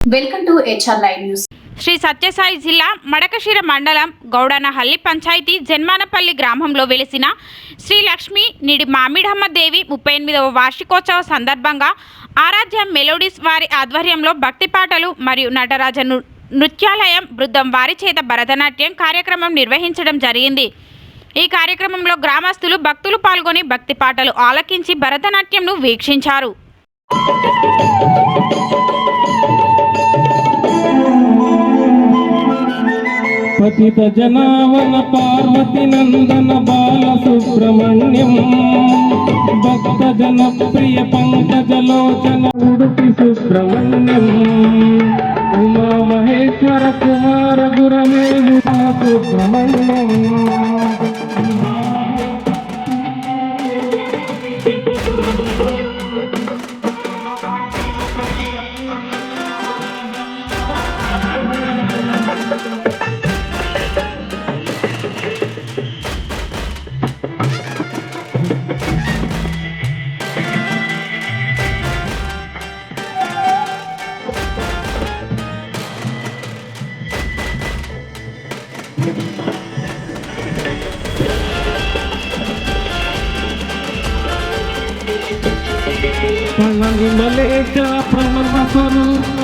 Welcome to HR live news. Sri Sathya Sai జిల్లా మడకశిర మండలం గౌడనహల్లి పంచాయతీ జన్మానపల్లి గ్రామంలో వెలిసిన శ్రీ లక్ష్మీ నిడి మామిడమ్మ దేవి 38వ వార్షికోత్సవ సందర్భంగా ఆరాధ్య మెలోడీస్ వారి ఆధ్వర్యంలో భక్తి పాటలు మరియు నటరాజ నృత్యాలయం బృందం వారి చేత భరతనాట్యం కార్యక్రమం నిర్వహించడం జరిగింది. ఈ కార్యక్రమంలో గ్రామస్తులు భక్తులు పాల్గొని భక్తి పాటలు ఆలకించి భరతనాట్యంను వీక్షించారు. పతిత జనావన పార్వతి నందన బాల సుబ్రహ్మణ్యం భక్త జన ప్రియ పంకజలోచన ఉడుపి సుబ్రహ్మణ్యం ఉమా మహేశ్వర కుమార గురమేలు సుబ్రహ్మణ్యం. మలేక ప్రణవ స్వరూప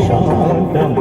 శాంతం